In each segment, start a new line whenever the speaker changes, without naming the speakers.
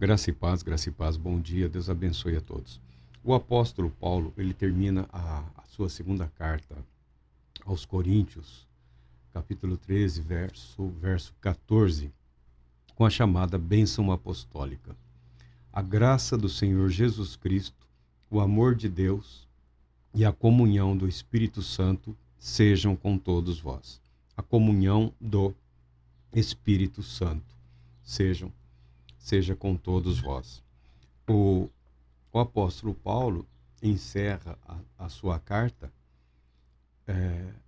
Graça e paz, bom dia, Deus abençoe a todos. O apóstolo Paulo, ele termina a sua segunda carta aos Coríntios, capítulo 13, verso 14, com a chamada bênção apostólica. A graça do Senhor Jesus Cristo, o amor de Deus e a comunhão do Espírito Santo sejam com todos vós. A comunhão do Espírito Santo seja com todos vós. O apóstolo Paulo encerra a sua carta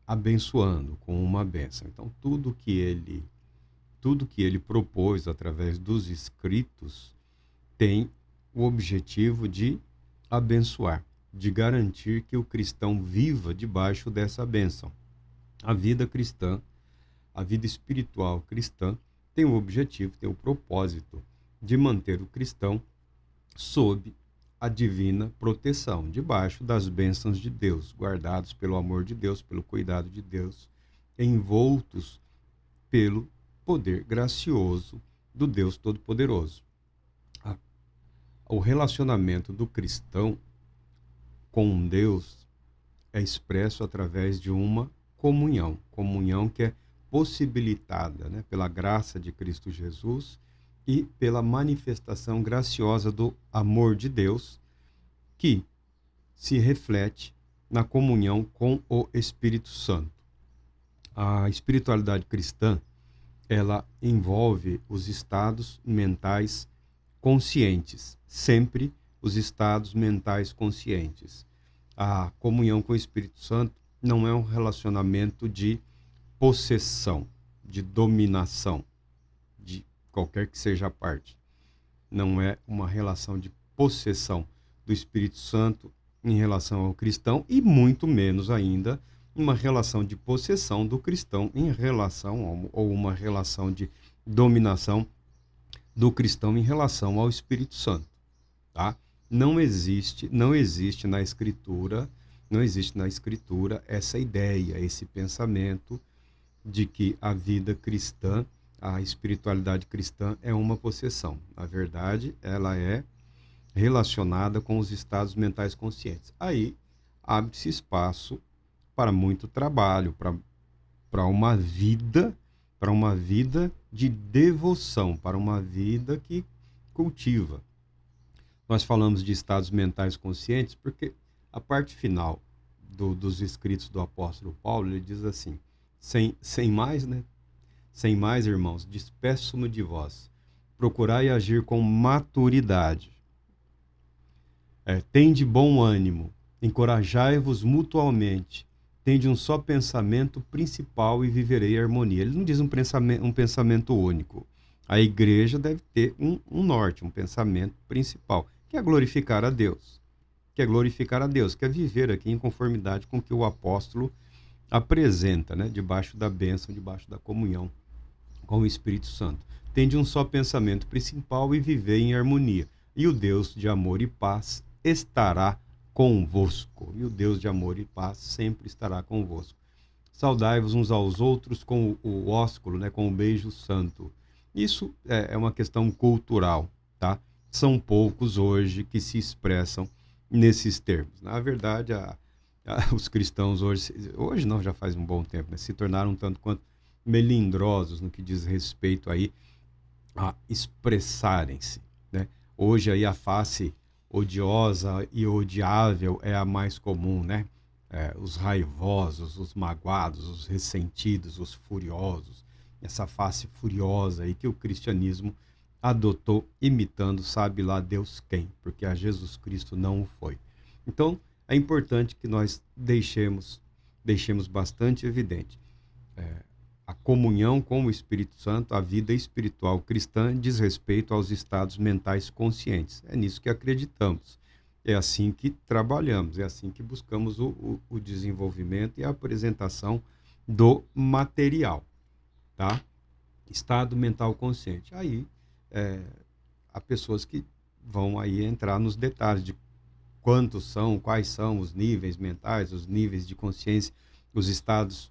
abençoando com uma bênção. Então, tudo que ele propôs através dos escritos tem o objetivo de abençoar, de garantir que o cristão viva debaixo dessa bênção. A vida cristã, a vida espiritual cristã, tem o objetivo, tem o propósito de manter o cristão sob a divina proteção, debaixo das bênçãos de Deus, guardados pelo amor de Deus, pelo cuidado de Deus, envoltos pelo poder gracioso do Deus Todo-Poderoso. O relacionamento do cristão com Deus é expresso através de uma comunhão que é possibilitada, pela graça de Cristo Jesus e pela manifestação graciosa do amor de Deus, que se reflete na comunhão com o Espírito Santo. A espiritualidade cristã, ela envolve os estados mentais conscientes, sempre os estados mentais conscientes. A comunhão com o Espírito Santo não é um relacionamento de possessão, de dominação, de qualquer que seja a parte. Não é uma relação de possessão do Espírito Santo em relação ao cristão e muito menos ainda uma relação de possessão do cristão em relação ou uma relação de dominação do cristão em relação ao Espírito Santo, tá? Não existe na escritura essa ideia, esse pensamento de que a vida cristã, a espiritualidade cristã é uma possessão. Na verdade, ela é relacionada com os estados mentais conscientes. Aí abre-se espaço para muito trabalho, para uma vida de devoção, para uma vida que cultiva. Nós falamos de estados mentais conscientes porque a parte final dos escritos do apóstolo Paulo, ele diz assim, sem mais, irmãos, despeço-me de vós, procurai agir com maturidade, tende bom ânimo, encorajai-vos mutualmente, tende um só pensamento principal e viverei em harmonia. Ele não diz um pensamento único. A igreja deve ter um norte, um pensamento principal, que é glorificar a Deus. Que é viver aqui em conformidade com o que o apóstolo apresenta, debaixo da bênção, debaixo da comunhão com o Espírito Santo. Tende um só pensamento principal e viver em harmonia. E o Deus de amor e paz estará convosco. E o Deus de amor e paz sempre estará convosco. Saudai-vos uns aos outros com o ósculo, com o beijo santo. Isso é uma questão cultural, tá? São poucos hoje que se expressam nesses termos. Na verdade, os cristãos hoje não, já faz um bom tempo, se tornaram um tanto quanto melindrosos no que diz respeito aí a expressarem-se, Hoje aí a face odiosa e odiável é a mais comum, os raivosos, os magoados, os ressentidos, os furiosos, essa face furiosa aí que o cristianismo adotou imitando, sabe lá Deus quem, porque a Jesus Cristo não o foi. Então, é importante que nós deixemos bastante evidente a comunhão com o Espírito Santo, a vida espiritual cristã diz respeito aos estados mentais conscientes. É nisso que acreditamos. É assim que trabalhamos, é assim que buscamos o desenvolvimento e a apresentação do material, tá? Estado mental consciente. Aí, há pessoas que vão aí entrar nos detalhes de quais são os níveis mentais, os níveis de consciência, os estados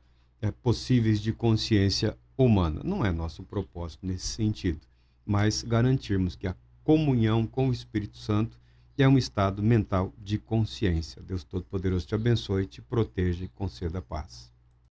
possíveis de consciência humana. Não é nosso propósito nesse sentido, mas garantirmos que a comunhão com o Espírito Santo, que é um estado mental de consciência. Deus Todo-Poderoso te abençoe, te proteja e conceda paz.